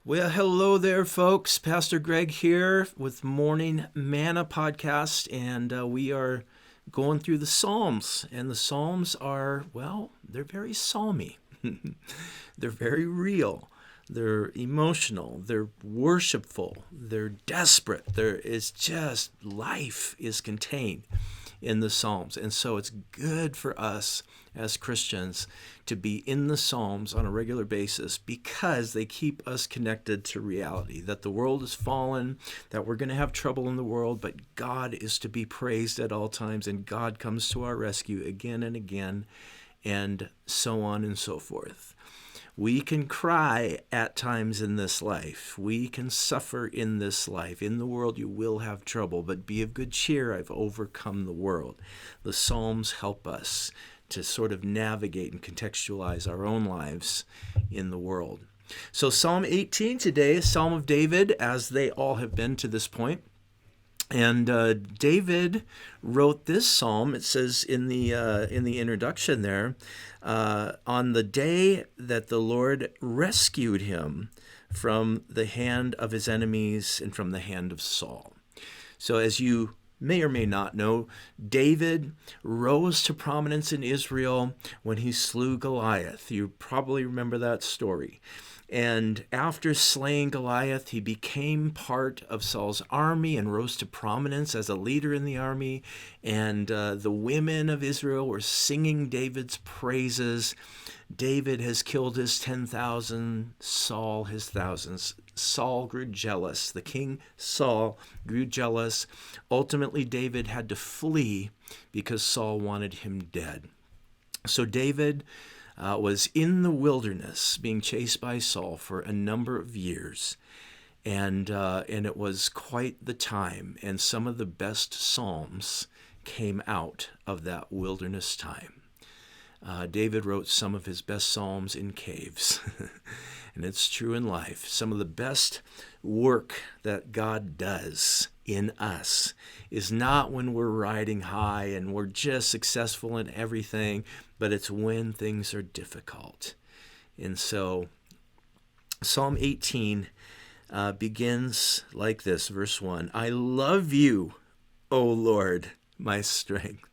Well, hello there, folks. Pastor Greg here with Morning Manna podcast, and we are going through the Psalms. And the Psalms are, well, they're very psalmy. They're very real. They're emotional. They're worshipful. They're desperate. There is just life is contained in the Psalms. And so it's good for us as Christians to be in the Psalms on a regular basis because they keep us connected to reality, that the world is fallen, that we're going to have trouble in the world, but God is to be praised at all times, and God comes to our rescue again and again, and so on and so forth. We can cry at times in this life. We can suffer in this life. In the world you will have trouble, but be of good cheer. I've overcome the world. The Psalms help us to sort of navigate and contextualize our own lives in the world. So Psalm 18 today, a Psalm of David, as they all have been to this point. And David wrote this psalm. It says in the introduction there, on the day that the Lord rescued him from the hand of his enemies and from the hand of Saul. So as you may or may not know, David rose to prominence in Israel when he slew Goliath. You probably remember that story. And after slaying Goliath, he became part of Saul's army and rose to prominence as a leader in the army. And the women of Israel were singing David's praises. David has killed his 10,000, Saul his thousands. Saul grew jealous. The king Saul grew jealous. Ultimately, David had to flee because Saul wanted him dead. So David was in the wilderness being chased by Saul for a number of years. And it was quite the time. And some of the best psalms came out of that wilderness time. David wrote some of his best psalms in caves. And it's true in life. Some of the best work that God does in us is not when we're riding high and we're just successful in everything, but it's when things are difficult. And so Psalm 18 begins like this, verse 1. I love you, O Lord, my strength.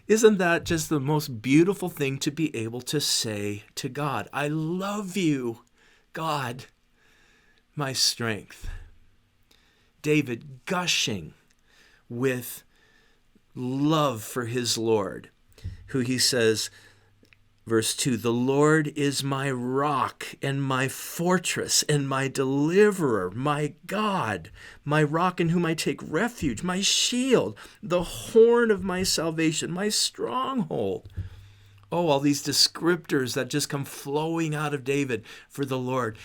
Isn't that just the most beautiful thing to be able to say to God? I love you, God, my strength. David gushing with love for his Lord, who he says, verse 2, the Lord is my rock and my fortress and my deliverer, my God, my rock in whom I take refuge, my shield, the horn of my salvation, my stronghold. Oh, all these descriptors that just come flowing out of David for the Lord.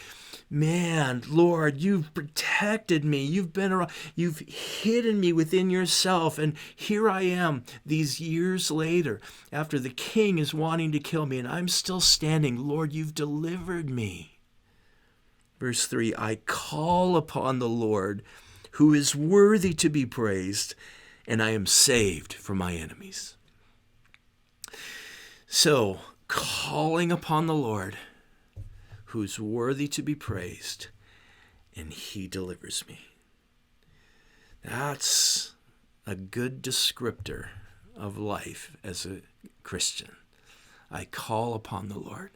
Man, Lord, you've protected me. You've been around. You've hidden me within yourself. And here I am these years later after the king is wanting to kill me and I'm still standing. Lord, you've delivered me. Verse 3, I call upon the Lord who is worthy to be praised, and I am saved from my enemies. So, calling upon the Lord who's worthy to be praised, and he delivers me. That's a good descriptor of life as a Christian. I call upon the Lord.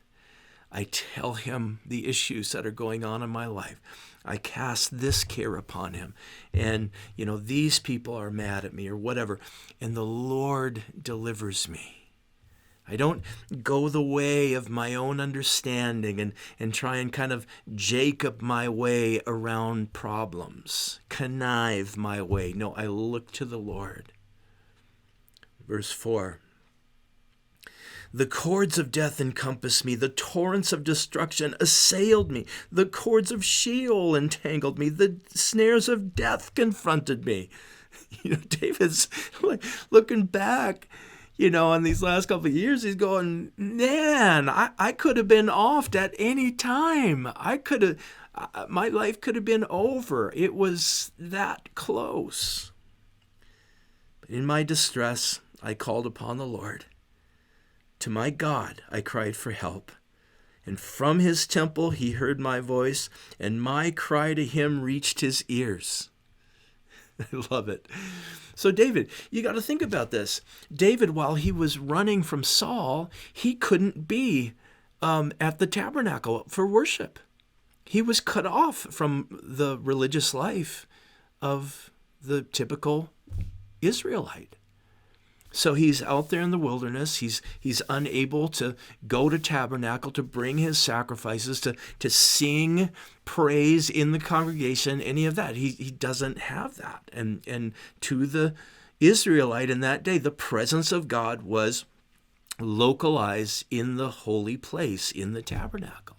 I tell him the issues that are going on in my life. I cast this care upon him. And, these people are mad at me or whatever. And the Lord delivers me. I don't go the way of my own understanding and try and kind of Jacob my way around problems, connive my way. No, I look to the Lord. Verse 4. The cords of death encompassed me. The torrents of destruction assailed me. The cords of Sheol entangled me. The snares of death confronted me. David's like looking back, in these last couple of years, he's going, man, I could have been offed at any time. My life could have been over. It was that close. But in my distress, I called upon the Lord. To my God, I cried for help, And from his temple he heard my voice, and my cry to him reached his ears. I love it. So David, you got to think about this. David, while he was running from Saul, he couldn't be at the tabernacle for worship. He was cut off from the religious life of the typical Israelite. So he's out there in the wilderness. He's unable to go to tabernacle, to bring his sacrifices, to sing praise in the congregation, any of that. He doesn't have that. And to the Israelite in that day, the presence of God was localized in the holy place, in the tabernacle.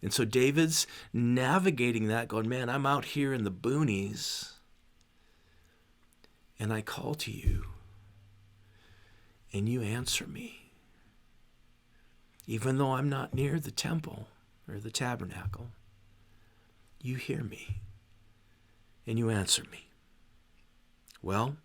And so David's navigating that, going, man, I'm out here in the boonies, and I call to you, and you answer me. Even though I'm not near the temple or the tabernacle, you hear me, and you answer me. Well,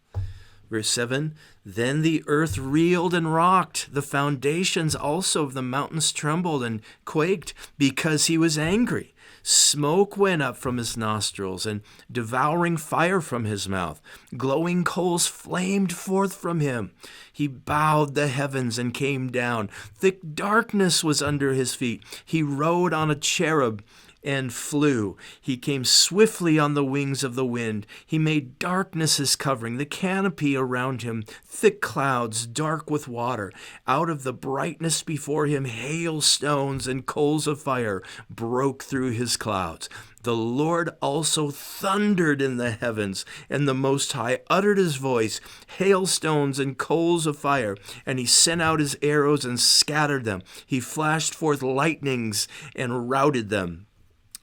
verse 7, then the earth reeled and rocked. The foundations also of the mountains trembled and quaked because he was angry. Smoke went up from his nostrils and devouring fire from his mouth. Glowing coals flamed forth from him. He bowed the heavens and came down. Thick darkness was under his feet. He rode on a cherub and flew. He came swiftly on the wings of the wind. He made darkness his covering, the canopy around him, thick clouds, dark with water. Out of the brightness before him, hailstones and coals of fire broke through his clouds. The Lord also thundered in the heavens, and the Most High uttered his voice, hailstones and coals of fire, and he sent out his arrows and scattered them. He flashed forth lightnings and routed them.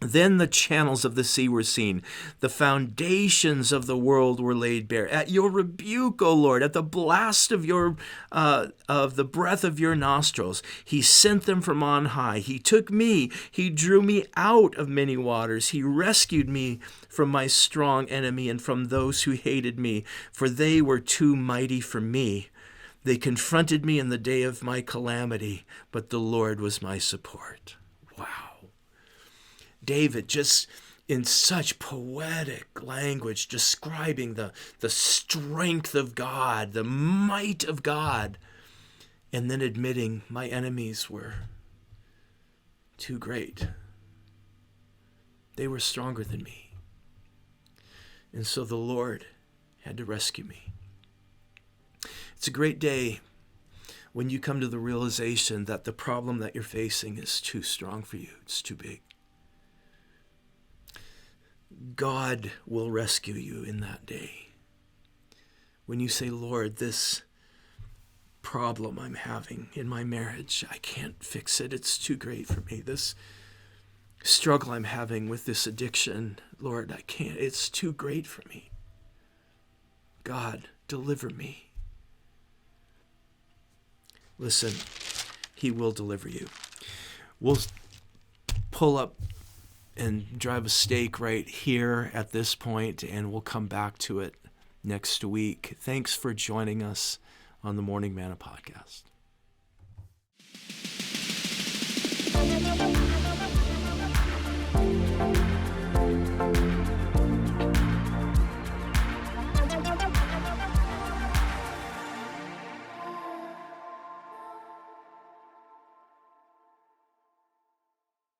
Then the channels of the sea were seen. The foundations of the world were laid bare. At your rebuke, O Lord, at the blast of the breath of your nostrils, he sent them from on high. He took me. He drew me out of many waters. He rescued me from my strong enemy and from those who hated me, for they were too mighty for me. They confronted me in the day of my calamity, but the Lord was my support. Wow. David, just in such poetic language, describing the strength of God, the might of God, and then admitting my enemies were too great. They were stronger than me. And so the Lord had to rescue me. It's a great day when you come to the realization that the problem that you're facing is too strong for you. It's too big. God will rescue you in that day. When you say, Lord, this problem I'm having in my marriage, I can't fix it. It's too great for me. This struggle I'm having with this addiction, Lord, I can't. It's too great for me. God, deliver me. Listen, he will deliver you. We'll pull up and drive a stake right here at this point, and we'll come back to it next week. Thanks for joining us on the Morning Manna podcast.